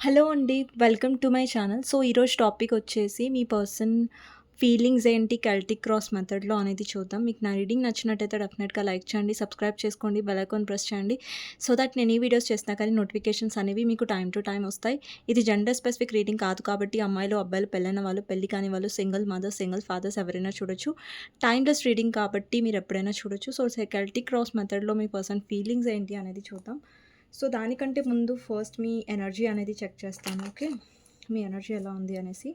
Hello అండి. Welcome to my channel. So, ఈరోజు topic వచ్చేసి మీ పర్సన్ ఫీలింగ్స్ ఏంటి కెల్టిక్ క్రాస్ మెథడ్‌లో అనేది చూద్దాం. మీకు నా రీడింగ్ నచ్చినట్టయితే డెఫినెట్‌గా లైక్ చేయండి, సబ్స్క్రైబ్ చేసుకోండి, బెల్ ఐకాన్ ప్రెస్ చేయండి. సో దట్ నేను ఈ వీడియోస్ చేసినా కానీ నోటిఫికేషన్స్ అనేవి మీకు టైమ్ టు టైమ్ వస్తాయి. ఇది జెండర్ స్పెసిఫిక్ రీడింగ్ కాదు కాబట్టి అమ్మాయిలు, అబ్బాయిలు, పెళ్ళైన వాళ్ళు, పెళ్లి కాని వాళ్ళు, సింగిల్ మదర్స్, సింగిల్ ఫాదర్స్ ఎవరైనా చూడొచ్చు. టైమ్‌లెస్ రీడింగ్ కాబట్టి మీరు ఎప్పుడైనా చూడొచ్చు. సో, కెల్టిక్ క్రాస్ మెథడ్‌లో మీ పర్సన్ ఫీలింగ్స్ ఏంటి అనేది చూద్దాం. సో, దానికంటే ముందు ఫస్ట్ మీ ఎనర్జీ అనేది చెక్ చేస్తాను. ఓకే. మీ ఎనర్జీ ఎలా ఉంది అనేసి.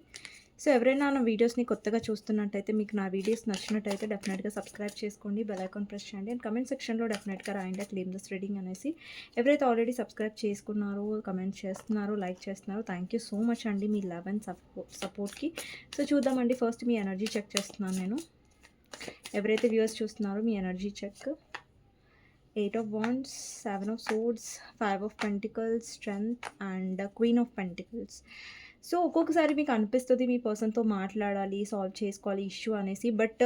సో, ఎవరైనా నా వీడియోస్‌ని కొత్తగా చూస్తున్నట్టయితే, మీకు నా వీడియోస్ నచ్చినట్టయితే డెఫినెట్‌గా సబ్స్క్రైబ్ చేసుకోండి, బెల్ ఐకాన్ ప్రెస్ చేయండి అండ్ కమెంట్ సెక్షన్‌లో డెఫినెట్‌గా రాయండి క్లెయిమ్ దిస్ రీడింగ్ అనేసి. ఎవరైతే ఆల్రెడీ సబ్స్క్రైబ్ చేసుకున్నారో, కమెంట్ చేస్తున్నారో, లైక్ చేస్తున్నారో థ్యాంక్ యూ సో మచ్ అండి మీ లవ్ అండ్ సపోర్ట్‌కి. సో, చూద్దామండి. ఫస్ట్ మీ ఎనర్జీ చెక్ చేస్తున్నాను నేను. ఎవరైతే వ్యూవర్స్ చూస్తున్నారో మీ energy check. 8 of Wands, 7 of Swords, 5 of Pentacles, Strength and Queen of Pentacles. So, ఒక్కొక్కసారి మీకు అనిపిస్తుంది మీ పర్సన్‌తో మాట్లాడాలి, సాల్వ్ చేసుకోవాలి ఇష్యూ అనేసి. బట్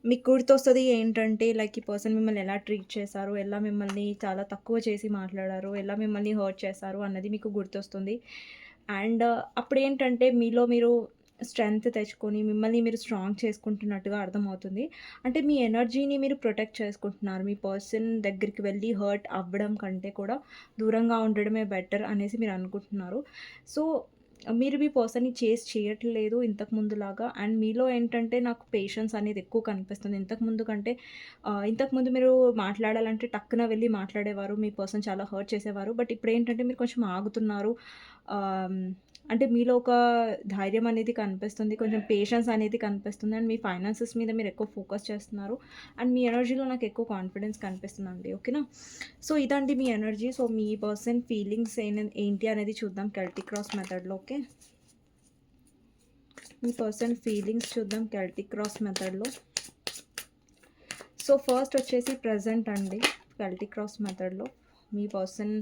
మీకు గుర్తొస్తది ఏంటంటే లైక్ ఈ పర్సన్ మిమ్మల్ని ఎలా ట్రీట్ చేశారు, ఎలా మిమ్మల్ని చాలా తక్కువ చేసి మాట్లాడారు, ఎలా మిమ్మల్ని హర్ట్ చేశారు అన్నది మీకు గుర్తొస్తుంది. అండ్ అప్పుడేంటంటే మీలో మీరు స్ట్రెంగ్త్ తెచ్చుకొని మిమ్మల్ని మీరు స్ట్రాంగ్ చేసుకుంటున్నట్టుగా అర్థమవుతుంది. అంటే మీ ఎనర్జీని మీరు ప్రొటెక్ట్ చేసుకుంటున్నారు. మీ పర్సన్ దగ్గరికి వెళ్ళి హర్ట్ అవ్వడం కంటే కూడా దూరంగా ఉండడమే బెటర్ అనేసి మీరు అనుకుంటున్నారు. సో, మీరు మీ పర్సన్‌ని చేజ్ చేయట్లేదు ఇంతకు ముందులాగా. అండ్ మీలో ఏంటంటే నాకు పేషెన్స్ అనేది ఎక్కువ కనిపిస్తుంది. ఇంతకుముందు కంటే ఇంతకుముందు మీరు మాట్లాడాలంటే టక్కున వెళ్ళి మాట్లాడేవారు. మీ పర్సన్ చాలా హర్ట్ చేసేవారు. బట్ ఇప్పుడేంటంటే మీరు కొంచెం ఆగుతున్నారు. ఆహ్, అంటే మీలో ఒక ధైర్యం అనేది కనిపిస్తుంది. కొంచెం పేషెన్స్ అనేది కనిపిస్తుంది. అండ్ మీ ఫైనాన్సెస్ మీద మీరు ఎక్కువ ఫోకస్ చేస్తున్నారు. అండ్ మీ ఎనర్జీలో నాకు ఎక్కువ కాన్ఫిడెన్స్ కనిపిస్తుందండి. ఓకేనా? సో, ఇదండి మీ ఎనర్జీ. సో, మీ పర్సన్ ఫీలింగ్స్ ఏంటి అనేది చూద్దాం కెల్టిక్ క్రాస్ మెథడ్‌లో. ఓకే. మీ పర్సన్ ఫీలింగ్స్ చూద్దాం కెల్టిక్ క్రాస్ మెథడ్‌లో. సో, ఫస్ట్ వచ్చేసి ప్రెజెంట్ అండి. కెల్టిక్ క్రాస్ మెథడ్‌లో మీ పర్సన్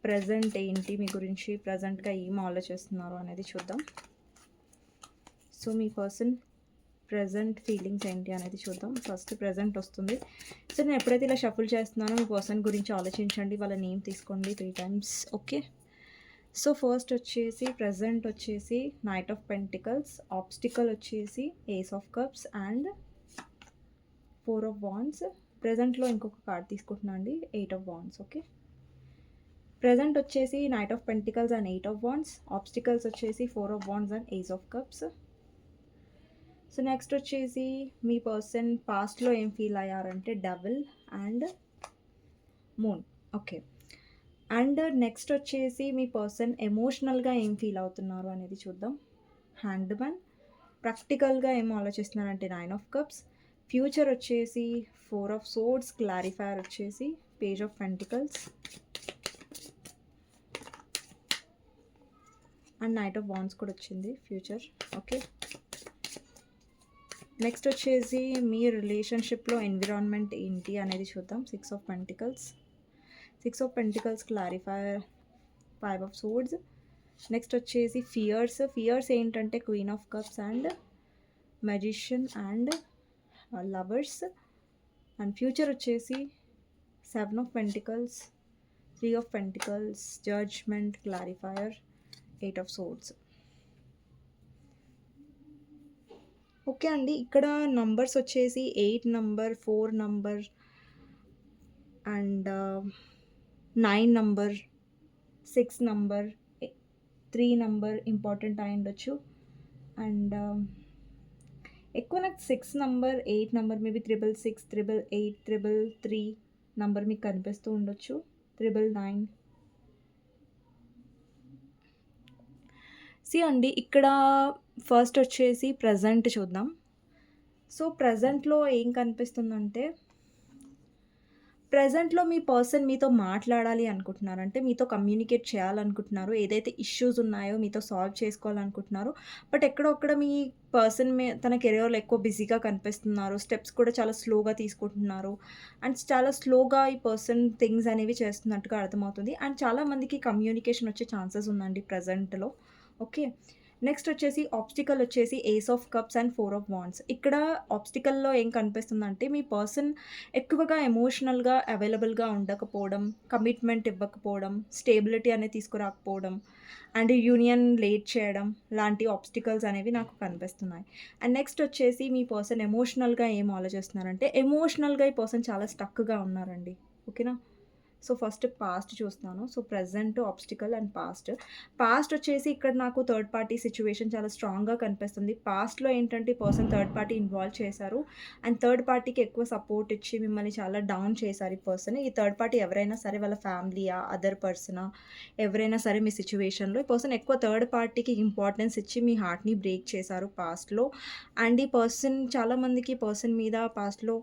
ప్రెజెంట్ ఏంటి, మీ గురించి ప్రెజెంట్‌గా ఏం ఆలోచిస్తున్నారు అనేది చూద్దాం. సో, మీ పర్సన్ ప్రెజెంట్ ఫీలింగ్స్ ఏంటి అనేది చూద్దాం. ఫస్ట్ ప్రెజెంట్ వస్తుంది. సో, నేను ఎప్పుడైతే ఇలా షఫుల్ చేస్తున్నానో మీ పర్సన్ గురించి ఆలోచించండి. వాళ్ళ నేమ్ తీసుకోండి 3 టైమ్స్. ఓకే. సో, ఫస్ట్ వచ్చేసి ప్రెజెంట్ వచ్చేసి నైట్ ఆఫ్ పెంటికల్స్, ఆబ్స్టికల్ వచ్చేసి ace of cups and 4 of wands. ప్రెజెంట్‌లో ఇంకొక కార్డ్ తీసుకుంటున్నా అండి. 8 ఆఫ్ వాండ్స్. ఓకే. ప్రెజెంట్ వచ్చేసి knight of pentacles and 8 of wands. Obstacles వచ్చేసి 4 of wands and ace of cups. So, next వచ్చేసి మీ పర్సన్ పాస్ట్‌లో ఏం ఫీల్ అయ్యారంటే devil and moon. Okay. And next వచ్చేసి మీ పర్సన్ ఎమోషనల్‌గా ఏం ఫీల్ అవుతున్నారు అనేది చూద్దాం. హ్యాండ్‌మ్యాన్. ప్రాక్టికల్‌గా ఏం ఆలోచిస్తున్నారంటే 9 ఆఫ్ కప్స్. ఫ్యూచర్ వచ్చేసి 4 ఆఫ్ సోర్డ్స్. క్లారిఫైయర్ వచ్చేసి page of pentacles and knight of wands కూడా వచ్చింది ఫ్యూచర్. ఓకే. నెక్స్ట్ వచ్చేసి మీ రిలేషన్షిప్‌లో ఎన్విరాన్మెంట్ ఏంటి అనేది చూద్దాం. 6 of pentacles. 6 of pentacles clarifier 5 of swords. Next వచ్చేసి ఫియర్స్ ఏంటంటే queen of cups and magician and lovers. And future వచ్చేసి 7 of pentacles, 3 of pentacles, judgment, clarifier, 8 of swords. Okay అండి. ఇక్కడ నంబర్స్ వచ్చేసి 8 number, 4 number and 9 number, 6 number, 3 number important అయి ఉండొచ్చు. And ఎక్కువ నాకు 6 నంబర్, 8 నంబర్, మేబీ 666, 888, 333 నంబర్ మీకు కనిపిస్తూ ఉండొచ్చు. 999. అండి ఇక్కడ ఫస్ట్ వచ్చేసి ప్రెజెంట్ చూద్దాం. సో, ప్రెజెంట్‌లో ఏం కనిపిస్తుందంటే ప్రెజెంట్‌లో మీ పర్సన్ మీతో మాట్లాడాలి అనుకుంటున్నారు. అంటే మీతో కమ్యూనికేట్ చేయాలనుకుంటున్నారు. ఏదైతే ఇష్యూస్ ఉన్నాయో మీతో సాల్వ్ చేసుకోవాలనుకుంటున్నారు. బట్ ఎక్కడో అక్కడ మీ పర్సన్ తన కెరియర్‌లో ఎక్కువ బిజీగా కనిపిస్తున్నారు. స్టెప్స్ కూడా చాలా స్లోగా తీసుకుంటున్నారు. అండ్ చాలా స్లోగా ఈ పర్సన్ థింగ్స్ అనేవి చేస్తున్నట్టుగా అర్థమవుతుంది. అండ్ చాలామందికి కమ్యూనికేషన్ వచ్చే ఛాన్సెస్ ఉందండి ప్రెజెంట్‌లో. ఓకే. నెక్స్ట్ వచ్చేసి ఆబ్స్టికల్ వచ్చేసి ace of cups and 4 of wands. ఇక్కడ ఆబ్స్టికల్‌లో ఏం కనిపిస్తుందంటే మీ పర్సన్ ఎక్కువగా ఎమోషనల్‌గా అవైలబుల్‌గా ఉండకపోవడం, కమిట్మెంట్ ఇవ్వకపోవడం, స్టేబిలిటీ అనేది తీసుకురాకపోవడం అండ్ యూనియన్ లేట్ చేయడం లాంటి ఆబ్స్టికల్స్ అనేవి నాకు కనిపిస్తున్నాయి. అండ్ నెక్స్ట్ వచ్చేసి మీ పర్సన్ ఎమోషనల్‌గా ఏం ఆలోచిస్తున్నారంటే ఎమోషనల్‌గా ఈ పర్సన్ చాలా స్టక్‌గా ఉన్నారండి. ఓకేనా? సో, ఫస్ట్ పాస్ట్ చూస్తున్నాను. So, present, obstacle and past. Past వచ్చేసి ఇక్కడ నాకు థర్డ్ పార్టీ సిట్యుయేషన్ చాలా స్ట్రాంగ్‌గా కనిపిస్తుంది. పాస్ట్‌లో ఏంటంటే ఈ పర్సన్ థర్డ్ పార్టీ ఇన్వాల్వ్ చేశారు. అండ్ థర్డ్ పార్టీకి ఎక్కువ సపోర్ట్ ఇచ్చి మిమ్మల్ని చాలా డౌన్ చేశారు ఈ పర్సన్. ఈ థర్డ్ పార్టీ ఎవరైనా సరే వాళ్ళ ఫ్యామిలీయా, అదర్ పర్సనా, ఎవరైనా సరే మీ సిట్యుయేషన్‌లో ఈ పర్సన్ ఎక్కువ థర్డ్ పార్టీకి ఇంపార్టెన్స్ ఇచ్చి మీ హార్ట్‌ని బ్రేక్ చేశారు పాస్ట్‌లో. అండ్ ఈ పర్సన్ చాలామందికి ఈ పర్సన్ మీద పాస్ట్‌లో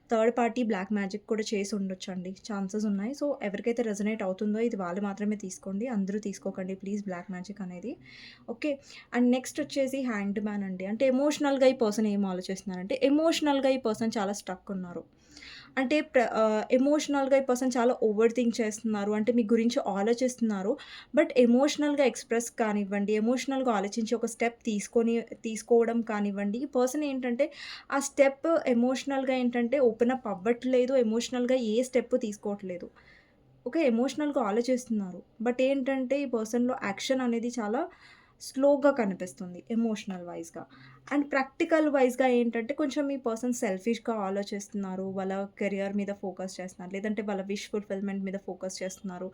థర్డ్ పార్టీ బ్లాక్ మ్యాజిక్ కూడా చేసి ఉండొచ్చండి. ఛాన్సెస్ ఉన్నాయి. సో, ఎవరికైతే రెజొనేట్ అవుతుందో ఇది వాళ్ళు మాత్రమే తీసుకోండి. అందరూ తీసుకోకండి ప్లీజ్ బ్లాక్ మ్యాజిక్ అనేది. ఓకే. అండ్ నెక్స్ట్ వచ్చేసి హ్యాండ్ మ్యాన్ అండి. అంటే ఎమోషనల్‌గా ఈ పర్సన్ ఏం ఆలోచిస్తున్నారంటే ఎమోషనల్‌గా ఈ పర్సన్ చాలా స్టక్ ఉన్నారు. అంటే ఎమోషనల్‌గా ఈ పర్సన్ చాలా ఓవర్ థింక్ చేస్తున్నారు. అంటే మీ గురించి ఆలోచిస్తున్నారు. బట్ ఎమోషనల్‌గా ఎక్స్‌ప్రెస్ కానివ్వండి, ఎమోషనల్‌గా ఆలోచించి ఒక స్టెప్ తీసుకోవడం కానివ్వండి, ఈ పర్సన్ ఏంటంటే ఆ స్టెప్ ఎమోషనల్‌గా ఏంటంటే ఓపెన్ అప్ అవ్వట్లేదు. ఎమోషనల్‌గా ఏ స్టెప్ తీసుకోవట్లేదు. ఓకే. ఎమోషనల్‌గా ఆలోచిస్తున్నారు. బట్ ఏంటంటే ఈ పర్సన్‌లో యాక్షన్ అనేది చాలా స్లోగా కనిపిస్తుంది ఎమోషనల్ వైస్‌గా. అండ్ ప్రాక్టికల్ వైస్‌గా ఏంటంటే కొంచెం ఈ పర్సన్ సెల్ఫిష్‌గా ఆలోచిస్తున్నారు. వాళ్ళ కెరియర్ మీద ఫోకస్ చేస్తున్నారు. లేదంటే వాళ్ళ విష్ ఫుల్‌ఫిల్‌మెంట్ మీద ఫోకస్ చేస్తున్నారు.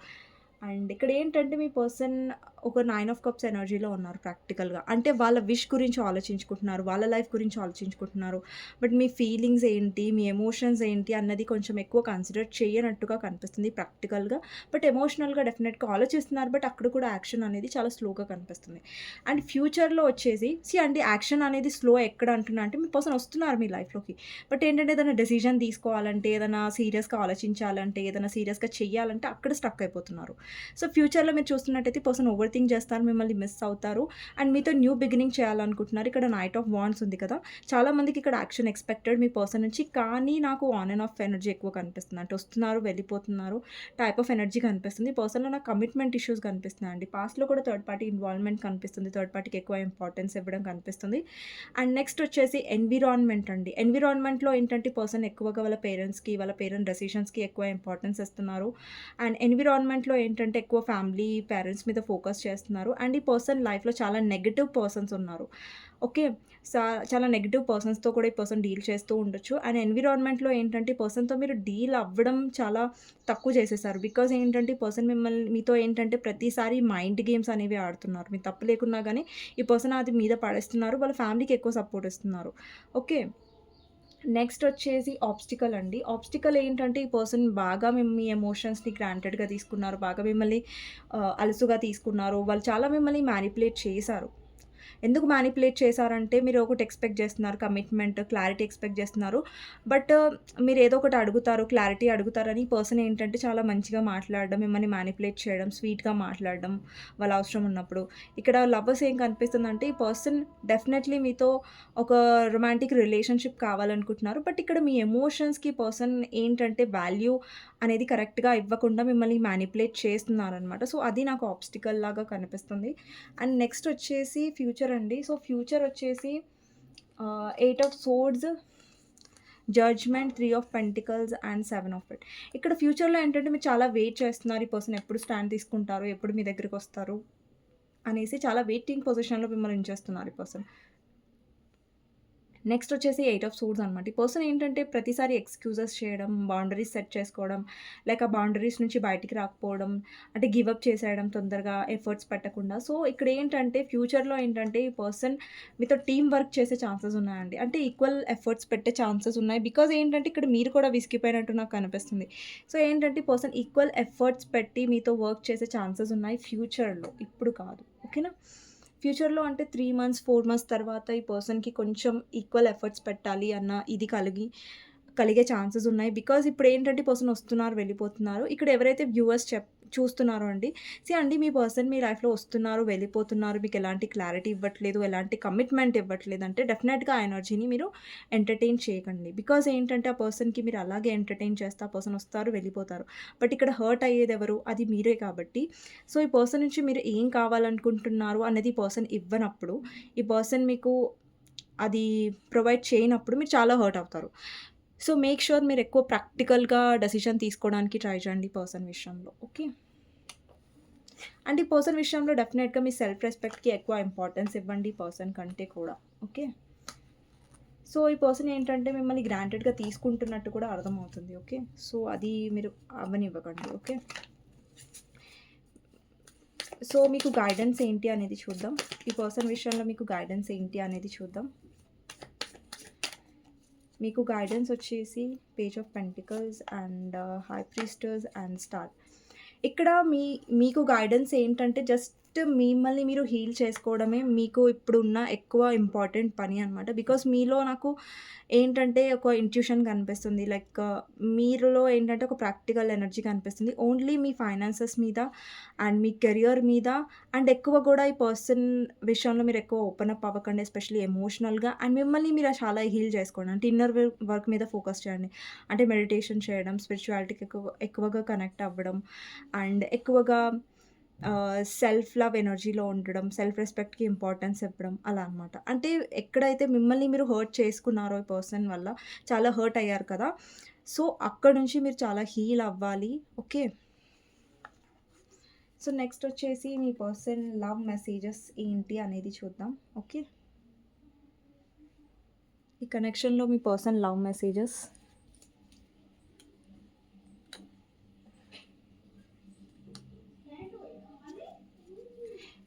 అండ్ ఇక్కడ ఏంటంటే మీ పర్సన్ ఒక 9 ఆఫ్ కప్స్ ఎనర్జీలో ఉన్నారు ప్రాక్టికల్‌గా. అంటే వాళ్ళ విష్ గురించి ఆలోచించుకుంటున్నారు. వాళ్ళ లైఫ్ గురించి ఆలోచించుకుంటున్నారు. బట్ మీ ఫీలింగ్స్ ఏంటి? మీ ఎమోషన్స్ ఏంటి? అన్నది కొంచెం ఎక్కువ కన్సిడర్ చేయనట్టుగా కనిపిస్తుంది ప్రాక్టికల్‌గా. బట్ ఎమోషనల్‌గా డెఫినెట్‌గా ఆలోచిస్తున్నారు. బట్ అక్కడ కూడా యాక్షన్ అనేది చాలా స్లోగా కనిపిస్తుంది. అండ్ ఫ్యూచర్‌లో వచ్చేసి అండి యాక్షన్ అనేది స్లో ఎక్కడ అంటున్నా అంటే మీ పర్సన్ వస్తున్నారు మీ లైఫ్‌లోకి. బట్ ఏంటంటే ఏదైనా డెసిషన్ తీసుకోవాలంటే, ఏదైనా సీరియస్‌గా ఆలోచించాలంటే, ఏదైనా సీరియస్‌గా చెయ్యాలంటే అక్కడ స్టక్ అయిపోతున్నారు. సో, ఫ్యూచర్‌లో మీరు చూస్తున్నట్టయితే పర్సన్ ఓవర్ థింక్ చేస్తారు. మిమ్మల్ని మిస్ అవుతారు. అండ్ మీతో న్యూ బిగినింగ్ చేయాలనుకుంటున్నారు. ఇక్కడ నైట్ ఆఫ్ వాండ్స్ ఉంది కదా! చాలామందికి ఇక్కడ యాక్షన్ ఎక్స్‌పెక్టెడ్ మీ పర్సన్ నుంచి. కానీ నాకు ఆన్ అండ్ ఆఫ్ ఎనర్జీ ఎక్కువ కనిపిస్తుంది. అంటే వస్తున్నారు, వెళ్ళిపోతున్నారు టైప్ ఆఫ్ ఎనర్జీ కనిపిస్తుంది. ఈ పర్సన్‌లో నాకు కమిట్మెంట్ ఇష్యూస్ కనిపిస్తున్నాయండి. పాస్ట్‌లో కూడా థర్డ్ పార్టీ ఇన్వాల్వ్‌మెంట్ కనిపిస్తుంది. థర్డ్ పార్టీకి ఎక్కువ ఇంపార్టెన్స్ ఇవ్వడం కనిపిస్తుంది. అండ్ నెక్స్ట్ వచ్చేసి ఎన్విరాన్మెంట్ అండి. ఎన్విరాన్మెంట్‌లో ఏంటంటే పర్సన్ ఎక్కువగా వాళ్ళ పేరెంట్స్‌కి, వాళ్ళ పేరెంట్ డెసిషన్స్‌కి ఎక్కువ ఇంపార్టెన్స్ ఇస్తున్నారు. అండ్ ఎన్విరాన్మెంట్‌లో ఏంటంటే ఎక్కువ ఫ్యామిలీ, పేరెంట్స్ మీద ఫోకస్ చేస్తున్నారు. అండ్ ఈ పర్సన్ లైఫ్‌లో చాలా నెగెటివ్ పర్సన్స్ ఉన్నారు. ఓకే. చాలా నెగెటివ్ పర్సన్స్‌తో కూడా ఈ పర్సన్ డీల్ చేస్తూ ఉండొచ్చు. అండ్ ఎన్విరాన్మెంట్‌లో ఏంటంటే ఈ పర్సన్‌తో మీరు డీల్ అవ్వడం చాలా తక్కువ చేసేసారు. బికాజ్ ఏంటంటే ఈ పర్సన్ మీతో ఏంటంటే ప్రతిసారి మైండ్ గేమ్స్ అనేవి ఆడుతున్నారు. మీరు తప్పు లేకున్నా గానీ ఈ పర్సన్ అది మీద పడేస్తున్నారు. వాళ్ళ ఫ్యామిలీకి ఎక్కువ సపోర్ట్ ఇస్తున్నారు. ఓకే. నెక్స్ట్ వచ్చేసి ఆబ్స్టికల్ అండి. ఆబ్స్టికల్ ఏంటంటే ఈ పర్సన్ బాగా మీ ఎమోషన్స్‌ని గ్రాంటెడ్‌గా తీసుకున్నారు. బాగా మిమ్మల్ని అలుసుగా తీసుకున్నారు. వాళ్ళు చాలా మిమ్మల్ని మ్యానిపులేట్ చేశారు. ఎందుకు మ్యానిపులేట్ చేశారంటే మీరు ఒకటి ఎక్స్‌పెక్ట్ చేస్తున్నారు. కమిట్మెంట్, క్లారిటీ ఎక్స్‌పెక్ట్ చేస్తున్నారు. బట్ మీరు ఏదో ఒకటి అడుగుతారు, క్లారిటీ అడుగుతారని పర్సన్ ఏంటంటే చాలా మంచిగా మాట్లాడడం, మిమ్మల్ని మ్యానిపులేట్ చేయడం, స్వీట్‌గా మాట్లాడడం వాళ్ళ అవసరం ఉన్నప్పుడు. ఇక్కడ లవర్స్ ఏం కనిపిస్తుందంటే ఈ పర్సన్ డెఫినెట్‌లీ మీతో ఒక రొమాంటిక్ రిలేషన్‌షిప్ కావాలనుకుంటున్నారు. బట్ ఇక్కడ మీ ఎమోషన్స్‌కి పర్సన్ ఏంటంటే వాల్యూ అనేది కరెక్ట్‌గా ఇవ్వకుండా మిమ్మల్ని మ్యానిపులేట్ చేస్తున్నారనమాట. సో, అది నాకు ఆబ్స్టికల్ లాగా కనిపిస్తుంది. అండ్ నెక్స్ట్ వచ్చేసి ఫ్యూచర్ అండి. సో, ఫ్యూచర్ వచ్చేసి 8 of swords, judgment, 3 of pentacles and 7 of it. ఇక్కడ ఫ్యూచర్‌లో ఏంటంటే మీరు చాలా వెయిట్ చేస్తున్నారు. ఈ పర్సన్ ఎప్పుడు స్టాండ్ తీసుకుంటారు, ఎప్పుడు మీ దగ్గరికొస్తారు అనేసి చాలా వెయిటింగ్ పొజిషన్‌లో మిమ్మల్ని ఉంచేస్తున్నారు ఈ పర్సన్. నెక్స్ట్ వచ్చేసి 8 ఆఫ్ సోర్డ్స్ అనమాట. ఈ పర్సన్ ఏంటంటే ప్రతిసారి ఎక్స్‌క్యూజెస్ చేయడం, బౌండరీస్ సెట్ చేసుకోవడం, లైక్ ఆ బౌండరీస్ నుంచి బయటికి రాకపోవడం, అంటే గివ్ అప్ చేసేయడం తొందరగా ఎఫర్ట్స్ పెట్టకుండా. సో, ఇక్కడ ఏంటంటే ఫ్యూచర్‌లో ఏంటంటే ఈ పర్సన్ మీతో టీమ్ వర్క్ చేసే ఛాన్సెస్ ఉన్నాయండి. అంటే ఈక్వల్ ఎఫర్ట్స్ పెట్టే ఛాన్సెస్ ఉన్నాయి. బికాజ్ ఏంటంటే ఇక్కడ మీరు కూడా విసిగిపోయినట్టు నాకు కనిపిస్తుంది. సో, ఏంటంటే ఈ పర్సన్ ఈక్వల్ ఎఫర్ట్స్ పెట్టి మీతో వర్క్ చేసే ఛాన్సెస్ ఉన్నాయి ఫ్యూచర్‌లో. ఇప్పుడు కాదు. ఓకేనా? ఫ్యూచర్‌లో అంటే 3 మంత్స్, 4 మంత్స్ తర్వాత ఈ పర్సన్‌కి కొంచెం ఈక్వల్ ఎఫర్ట్స్ పెట్టాలి అన్న ఇది కలిగే ఛాన్సెస్ ఉన్నాయి. బికాజ్ ఇప్పుడేంటంటే ఈ పర్సన్ వస్తున్నారు, వెళ్ళిపోతున్నారు. ఇక్కడ ఎవరైతే వ్యూవర్స్ చూస్తున్నారో అండి, అండి మీ పర్సన్ మీ లైఫ్‌లో వస్తున్నారు, వెళ్ళిపోతున్నారు, మీకు ఎలాంటి క్లారిటీ ఇవ్వట్లేదు, ఎలాంటి కమిట్మెంట్ ఇవ్వట్లేదు అంటే డెఫినెట్‌గా ఆ ఎనర్జీని మీరు ఎంటర్‌టైన్ చేయకండి. బికాజ్ ఏంటంటే ఆ పర్సన్‌కి మీరు అలాగే ఎంటర్‌టైన్ చేస్తే ఆ పర్సన్ వస్తారు, వెళ్ళిపోతారు. బట్ ఇక్కడ హర్ట్ అయ్యేది ఎవరు? అది మీరే కాబట్టి సో, ఈ పర్సన్ నుంచి మీరు ఏం కావాలనుకుంటున్నారు అనేది ఈ పర్సన్ ఇవ్వనప్పుడు, ఈ పర్సన్ మీకు అది ప్రొవైడ్ చేయనప్పుడు మీరు చాలా హర్ట్ అవుతారు. సో, మేక్ ష్యూర్ మీరు ఎక్కువ ప్రాక్టికల్‌గా డెసిషన్ తీసుకోవడానికి ట్రై చేయండి ఈ పర్సన్ విషయంలో. ఓకే. అండ్ ఈ పర్సన్ విషయంలో డెఫినెట్‌గా మీ సెల్ఫ్ రెస్పెక్ట్‌కి ఎక్కువ ఇంపార్టెన్స్ ఇవ్వండి ఈ పర్సన్ కంటే కూడా. ఓకే. సో, ఈ పర్సన్ ఏంటంటే మిమ్మల్ని గ్రాంటెడ్‌గా తీసుకుంటున్నట్టు కూడా అర్థమవుతుంది. ఓకే. సో, అది మీరు అవ్వనివ్వకండి. ఓకే. సో, మీకు గైడెన్స్ ఏంటి అనేది చూద్దాం. ఈ పర్సన్ విషయంలో మీకు గైడెన్స్ ఏంటి అనేది చూద్దాం. మీకు గైడెన్స్ వచ్చేసి page of pentacles and high priestess and star. ఇక్కడ మీకు గైడెన్స్ ఏంటంటే జస్ట్ మిమ్మల్ని మీరు హీల్ చేసుకోవడమే మీకు ఇప్పుడున్న ఎక్కువ ఇంపార్టెంట్ పని అనమాట. బికాస్ మీలో నాకు ఏంటంటే ఒక ఇంట్యూషన్ కనిపిస్తుంది. లైక్ మీలో ఏంటంటే ఒక ప్రాక్టికల్ ఎనర్జీ కనిపిస్తుంది. ఓన్లీ మీ ఫైనాన్సెస్ మీద అండ్ మీ కెరియర్ మీద అండ్ ఎక్కువ కూడా ఈ పర్సన్ విషయంలో మీరు ఎక్కువ ఓపెన్ అప్ అవ్వకండి. ఎస్పెషల్లీ ఎమోషనల్‌గా అండ్ మిమ్మల్ని మీరు చాలా హీల్ చేసుకోండి. అంటే ఇన్నర్ వర్క్ మీద ఫోకస్ చేయండి. అంటే మెడిటేషన్ చేయడం, స్పిరిచువాలిటీకి ఎక్కువగా కనెక్ట్ అవ్వడం అండ్ ఎక్కువగా సెల్ఫ్ లవ్ ఎనర్జీలో ఉండడం, సెల్ఫ్ రెస్పెక్ట్‌కి ఇంపార్టెన్స్ ఇవ్వడం అలా అనమాట. అంటే ఎక్కడైతే మిమ్మల్ని మీరు హర్ట్ చేసుకున్నారో ఈ పర్సన్ వల్ల, చాలా హర్ట్ అయ్యారు కదా! సో, అక్కడి నుంచి మీరు చాలా హీల్ అవ్వాలి. ఓకే. సో, నెక్స్ట్ వచ్చేసి మీ పర్సన్ లవ్ మెసేజెస్ ఏంటి అనేది చూద్దాం. ఓకే. ఈ కనెక్షన్‌లో మీ పర్సన్ లవ్ మెసేజెస్.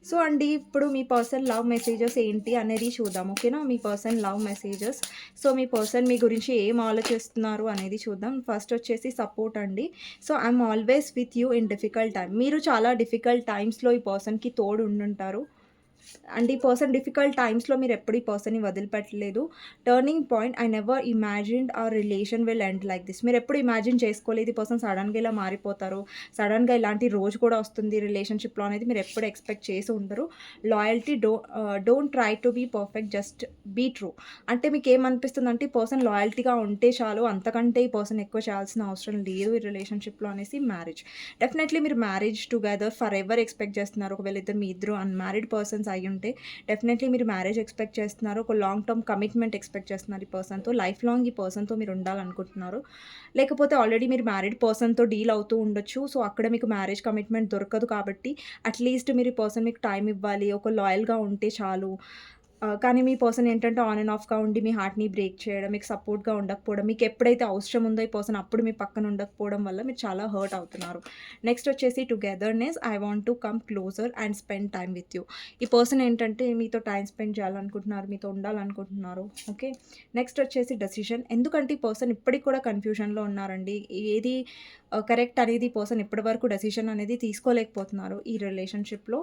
సో అండి, ఇప్పుడు మీ పర్సన్ లవ్ మెసేజెస్ ఏంటి అనేది చూద్దాం. ఓకేనా? మీ పర్సన్ లవ్ మెసేజెస్. సో, మీ పర్సన్ మీ గురించి ఏం ఆలోచిస్తున్నారు అనేది చూద్దాం. ఫస్ట్ వచ్చేసి సపోర్ట్ అండి. So, I'm always with you in difficult time. మీరు చాలా డిఫికల్ట్ టైమ్స్‌లో ఈ పర్సన్‌కి తోడు ఉండుంటారు. అండ్ ఈ పర్సన్ డిఫికల్ట్ టైమ్స్‌లో మీరెప్పుడు ఈ పర్సన్‌ని వదిలిపెట్టలేదు. Turning point I never imagined our relation will end like this. మీరెప్పుడు ఇమాజిన్ చేసుకోలేదు ఈ పర్సన్ సడెన్‌గా ఇలా మారిపోతారు. సడెన్‌గా ఇలాంటి రోజు కూడా వస్తుంది రిలేషన్‌షిప్‌లో అనేది మీరెప్పుడు ఎక్స్‌పెక్ట్ చేసి ఉండరు. Loyalty don't try to be perfect, just be true. అంటే మీకేమనిపిస్తుందంటే ఈ పర్సన్ లాయల్టీగా ఉంటే చాలు, అంతకంటే ఈ పర్సన్ ఎక్కువ చేయాల్సిన అవసరం లేదు ఈ రిలేషన్‌షిప్‌లో అనేసి మ్యారేజ్. డెఫినెట్‌లీ మీరు marriage together for ever expect చేస్తున్నారు. ఒకవేళ మీ ఇద్దరు అన్‌మ్యారీడ్ పర్సన్స్ అయ్యుంటే డెఫినెట్లీ మీరు మ్యారేజ్ ఎక్స్‌పెక్ట్ చేస్తున్నారు. ఒక లాంగ్ టర్మ్ కమిట్మెంట్ ఎక్స్‌పెక్ట్ చేస్తున్నారు ఈ పర్సన్‌తో. లైఫ్ లాంగ్ ఈ పర్సన్‌తో మీరు ఉండాలనుకుంటున్నారు. లేకపోతే ఆల్రెడీ మీరు మ్యారీడ్ పర్సన్‌తో డీల్ అవుతూ ఉండొచ్చు. సో, అక్కడ మీకు మ్యారేజ్ కమిట్మెంట్ దొరకదు కాబట్టి అట్‌లీస్ట్ మీరు ఈ పర్సన్ మీకు టైమ్ ఇవ్వాలి. ఒక లాయల్‌గా ఉంటే చాలు. కానీ మీ పర్సన్ ఏంటంటే ఆన్ అండ్ ఆఫ్‌గా ఉండి మీ హార్ట్‌ని బ్రేక్ చేయడం, మీకు సపోర్ట్‌గా ఉండకపోవడం, మీకు ఎప్పుడైతే అవసరం ఉందో ఈ పర్సన్ అప్పుడు మీ పక్కన ఉండకపోవడం వల్ల మీరు చాలా హర్ట్ అవుతున్నారు. నెక్స్ట్ వచ్చేసి togetherness I want to come closer and spend time with you. ఈ పర్సన్ ఏంటంటే మీతో టైమ్ స్పెండ్ చేయాలనుకుంటున్నారు, మీతో ఉండాలనుకుంటున్నారు. ఓకే. నెక్స్ట్ వచ్చేసి డెసిషన్. ఎందుకంటే ఈ పర్సన్ ఇప్పటికి కూడా కన్‌ఫ్యూజన్‌లో ఉన్నారండి. ఏది కరెక్ట్ అనేది ఈ పర్సన్ ఇప్పటి వరకు డెసిషన్ అనేది తీసుకోలేకపోతున్నారు ఈ రిలేషన్‌షిప్‌లో.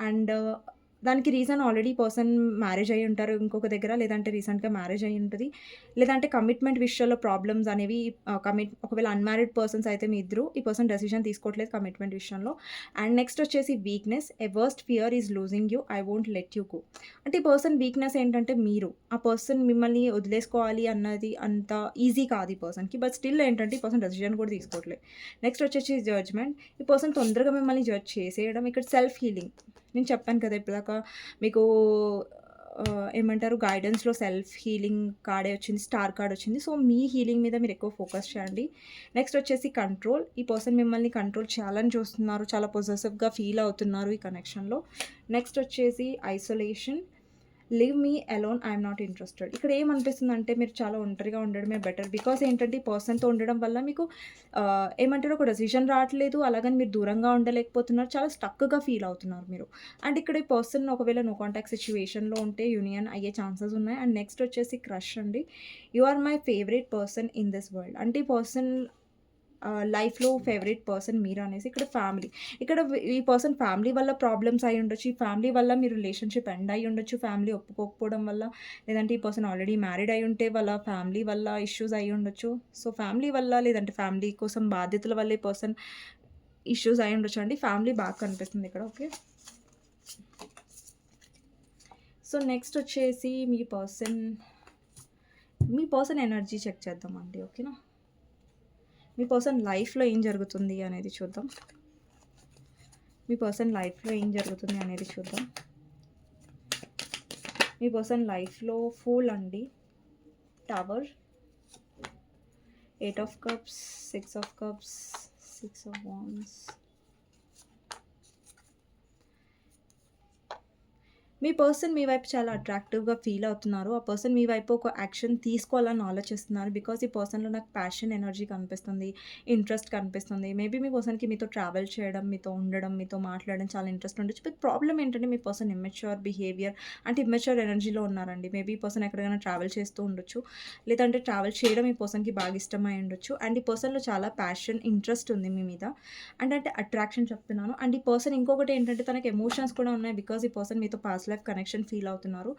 అండ్ దానికి రీజన్ ఆల్రెడీ పర్సన్ మ్యారేజ్ అయ్యి ఉంటారు ఇంకొక దగ్గర. లేదంటే రీసెంట్‌గా మ్యారేజ్ అయ్యి ఉంటది. లేదంటే కమిట్మెంట్ విషయంలో ప్రాబ్లమ్స్ అనేవి ఒకవేళ అన్‌మ్యారీడ్ పర్సన్స్ అయితే మీ ఇద్దరు ఈ పర్సన్ డెసిషన్ తీసుకోవట్లేదు కమిట్మెంట్ విషయంలో. అండ్ నెక్స్ట్ వచ్చేసి weakness. A worst fear is losing you. I won't let you go. అంటే ఈ పర్సన్ వీక్‌నెస్ ఏంటంటే మీరు. ఆ పర్సన్ మిమ్మల్ని వదిలేసుకోవాలి అన్నది అంత ఈజీ కాదు ఈ పర్సన్‌కి. బట్ స్టిల్ ఏంటంటే ఈ పర్సన్ డెసిషన్ కూడా తీసుకోవట్లేదు. నెక్స్ట్ వచ్చేసి జడ్జ్‌మెంట్. ఈ పర్సన్ తొందరగా మిమ్మల్ని జడ్జ్ చేసేయడం. ఇక్కడ సెల్ఫ్ హీలింగ్. నేను చెప్పాను కదా ఇప్పటిదాకా మీకు ఏమంటారు గైడెన్స్‌లో సెల్ఫ్ హీలింగ్ కార్డే వచ్చింది. స్టార్ కార్డ్ వచ్చింది. సో, మీ హీలింగ్ మీద మీరు ఎక్కువ ఫోకస్ చేయండి. నెక్స్ట్ వచ్చేసి కంట్రోల్. ఈ పర్సన్ మిమ్మల్ని కంట్రోల్ చేయాలని చూస్తున్నారు. చాలా పొసెసివ్‌గా ఫీల్ అవుతున్నారు ఈ కనెక్షన్‌లో. నెక్స్ట్ వచ్చేసి isolation. Leave me alone I'm not interested. ఇక్కడ ఏమనిపిస్తుందంటే మీరు చాలా ఒంటరిగా ఉండడమే బెటర్. బికాస్ ఏంటంటే ఈ పర్సన్‌తో ఉండడం వల్ల మీకు ఏమంటారు ఒక డెసిషన్ రావట్లేదు. అలాగని మీరు దూరంగా ఉండలేకపోతున్నారు. చాలా స్టక్‌గా ఫీల్ అవుతున్నారు మీరు. అండ్ ఇక్కడ ఈ పర్సన్ ఒకవేళ నో కాంటాక్ట్ సిట్యుయేషన్‌లో ఉంటే యూనియన్ అయ్యే ఛాన్సెస్ ఉన్నాయి. అండ్ నెక్స్ట్ వచ్చేసి క్రష్ అండి. You are my favourite person in this world. అంటే ఈ పర్సన్ లైఫ్‌లో ఫేవరెట్ పర్సన్ మీరు అనేసి ఇక్కడ ఫ్యామిలీ. ఇక్కడ ఈ పర్సన్ ఫ్యామిలీ వల్ల ప్రాబ్లమ్స్ అయ్యి ఉండొచ్చు. ఈ ఫ్యామిలీ వల్ల మీ రిలేషన్‌షిప్ ఎండ్ అయ్యి ఉండొచ్చు. ఫ్యామిలీ ఒప్పుకోకపోవడం వల్ల. లేదంటే ఈ పర్సన్ ఆల్రెడీ మ్యారీడ్ అయ్యి ఉంటే వాళ్ళ ఫ్యామిలీ వల్ల ఇష్యూస్ అయ్యి ఉండొచ్చు. సో, ఫ్యామిలీ వల్ల లేదంటే ఫ్యామిలీ కోసం బాధ్యతల వల్ల ఈ పర్సన్ ఇష్యూస్ అయి ఉండొచ్చండి. ఫ్యామిలీ బాగా కనిపిస్తుంది ఇక్కడ. ఓకే. సో నెక్స్ట్ వచ్చేసి మీ పర్సన్ ఎనర్జీ చెక్ చేద్దామండి. ఓకేనా. మీ పర్సన్ లైఫ్లో ఏం జరుగుతుంది అనేది చూద్దాం. మీ పర్సన్ లైఫ్లో ఏం జరుగుతుంది అనేది చూద్దాం. మీ పర్సన్ లైఫ్లో ఫూల్ అండి, tower, 8 of cups, 6 of cups, 6 of wands. మీ పర్సన్ మీ వైపు చాలా అట్రాక్టివ్గా ఫీల్ అవుతున్నారు. ఆ పర్సన్ మీ వైపు ఒక యాక్షన్ తీసుకోవాలని ఆలోచిస్తున్నారు. బికాస్ ఈ పర్సన్లో నాకు ప్యాషన్ ఎనర్జీ కనిపిస్తుంది, ఇంట్రెస్ట్ కనిపిస్తుంది. మేబీ మీ పర్సన్కి మీతో ట్రావెల్ చేయడం, మీతో ఉండడం, మీతో మాట్లాడడం చాలా ఇంట్రెస్ట్ ఉండొచ్చు. బట్ ప్రాబ్లం ఏంటంటే మీ పర్సన్ ఇమ్మెచ్యూర్ బిహేవియర్, అంటే ఇమ్మెచ్యూర్ ఎనర్జీలో ఉన్నారండి. మేబీ ఈ పర్సన్ ఎక్కడికైనా ట్రావెల్ చేస్తూ ఉండొచ్చు, లేదంటే ట్రావెల్ చేయడం ఈ పర్సన్కి బాగా ఇష్టమై ఉండొచ్చు. అండ్ ఈ పర్సన్లో చాలా ప్యాషన్, ఇంట్రెస్ట్ ఉంది మీ మీద. అంటే అట్రాక్షన్ చెప్తున్నాను. అండ్ ఈ పర్సన్ ఇంకొకటి ఏంటంటే తనకి ఎమోషన్స్ కూడా ఉన్నాయి. బికాస్ ఈ పర్సన్ మీతో పాస్ట్ లైఫ్ కనెక్షన్ ఫీల్ అవుతున్నారు.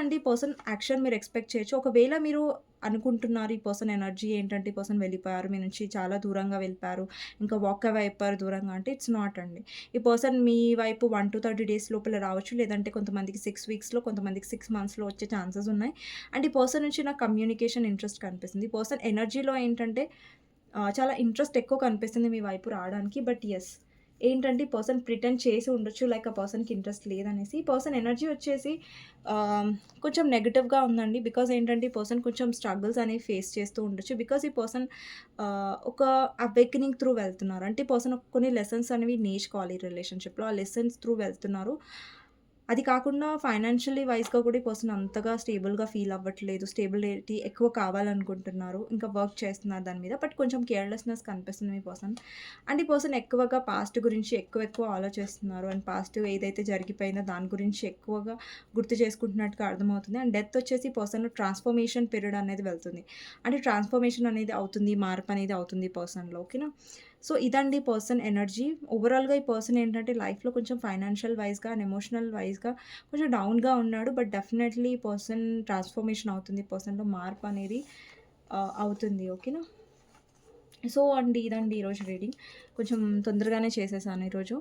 అండి, పర్సన్ యాక్షన్ మీరు ఎక్స్పెక్ట్ చేయొచ్చు. ఒకవేళ మీరు అనుకుంటున్నారు ఈ పర్సన్ ఎనర్జీ ఏంటంటే ఈ పర్సన్ వెళ్ళిపోయారు, మీ నుంచి చాలా దూరంగా వెళ్ళిపోయారు, ఇంకా వాక్ అవే అయిపోయారు దూరంగా అంటే, ఇట్స్ నాట్ అండి. ఈ పర్సన్ మీ వైపు 1 to 30 డేస్ లోపల రావచ్చు, లేదంటే కొంతమందికి 6 వీక్స్లో, కొంతమందికి 6 మంత్స్లో వచ్చే ఛాన్సెస్ ఉన్నాయి. అండ్ ఈ పర్సన్ నుంచి నాకు కమ్యూనికేషన్ ఇంట్రెస్ట్ కనిపిస్తుంది. ఈ పర్సన్ ఎనర్జీలో ఏంటంటే చాలా ఇంట్రెస్ట్ ఎక్కువ కనిపిస్తుంది మీ వైపు రావడానికి. బట్ యెస్, ఏంటంటే ఈ పర్సన్ ప్రిటెండ్ చేసి ఉండొచ్చు లైక్ ఆ పర్సన్కి ఇంట్రెస్ట్ లేదనేసి. ఈ పర్సన్ ఎనర్జీ వచ్చేసి కొంచెం నెగటివ్గా ఉందండి. బికాజ్ ఏంటంటే ఈ పర్సన్ కొంచెం స్ట్రగుల్స్ అనేవి ఫేస్ చేస్తూ ఉండొచ్చు. బికాజ్ ఈ పర్సన్ ఒక అవేకనింగ్ త్రూ వెళ్తున్నారు. అంటే ఈ పర్సన్ కొన్ని లెసన్స్ అనేవి నేర్చుకోవాలి ఈ రిలేషన్షిప్లో. ఆ లెసన్స్ త్రూ వెళ్తున్నారు. అది కాకుండా ఫైనాన్షియల్లీ వైస్‌గా కూడా ఈ పర్సన్ అంతగా స్టేబుల్‌గా ఫీల్ అవ్వట్లేదు. స్టేబిలిటీ ఎక్కువ కావాలనుకుంటున్నారు. ఇంకా వర్క్ చేస్తున్నారు దాని మీద. బట్ కొంచెం కేర్‌లెస్‌నెస్ కనిపిస్తుంది మీ పర్సన్. అండ్ ఈ పర్సన్ ఎక్కువగా పాస్ట్ గురించి ఎక్కువ ఆలోచిస్తున్నారు. అండ్ పాస్ట్ ఏదైతే జరిగిపోయిందో దాని గురించి ఎక్కువగా గుర్తు చేసుకుంటున్నట్టుగా అర్థమవుతుంది. అండ్ డెత్ వచ్చేసి ఈ పర్సన్‌లో ట్రాన్స్‌ఫర్మేషన్ పీరియడ్ అనేది వెళ్తుంది. అంటే ట్రాన్స్‌ఫర్మేషన్ అనేది అవుతుంది, మార్పు అనేది అవుతుంది ఈ పర్సన్‌లో. ఓకేనా. సో ఇదండి పర్సన్ ఎనర్జీ. ఓవరాల్‌గా ఈ పర్సన్ ఏంటంటే లైఫ్‌లో కొంచెం ఫైనాన్షియల్ వైస్‌గా అండ్ ఎమోషనల్ వైస్‌గా కొంచెం డౌన్‌గా ఉన్నాడు. బట్ డెఫినెట్లీ ఈ పర్సన్ ట్రాన్స్‌ఫర్మేషన్ అవుతుంది. ఈ పర్సన్‌లో మార్పు అనేది అవుతుంది. ఓకేనా. సో అండి, ఇదండి ఈరోజు రీడింగ్. కొంచెం తొందరగానే చేసేసాను ఈరోజు.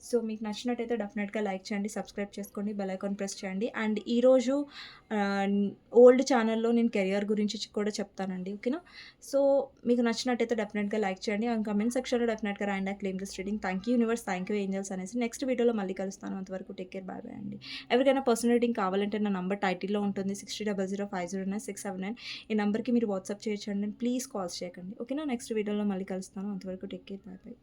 సో మీకు నచ్చినట్టయితే డెఫినెట్గా లైక్ చేయండి, సబ్స్క్రైబ్ చేసుకోండి, బెల్ ఐకాన్ ప్రెస్ చేయండి. అండ్ ఈరోజు ఓల్డ్ ఛానల్లో నేను కెరియర్ గురించి కూడా చెప్తానండి. ఓకేనా. సో మీకు నచ్చినట్టయితే డెఫినెట్గా లైక్ చేయండి. అండ్ కమెంట్ సెక్షన్లో డెఫినెట్గా రాయండి claim this reading. Thank you universe, thank you angels అనేసి. నెక్స్ట్ వీడియోలో మళ్ళీ కలుస్తాను. అంతవరకు టేక్ కేర్, బాయ్ బాయ్ అండి. ఎవరికైనా పర్సనల్ రీడింగ్ కావాలంటే నా నంబర్ టైటిల్లో ఉంటుంది, 6000509679. ఈ నెంబర్కి మీరు వాట్సాప్ చేయొచ్చండి. ప్లీజ్ కాల్స్ చేయకండి. ఓకేనా. నెక్స్ట్ వీడియోలో మళ్ళీ కలుస్తాను. అంతవరకు టేక్ కేర్, బాయ్ బాయ్.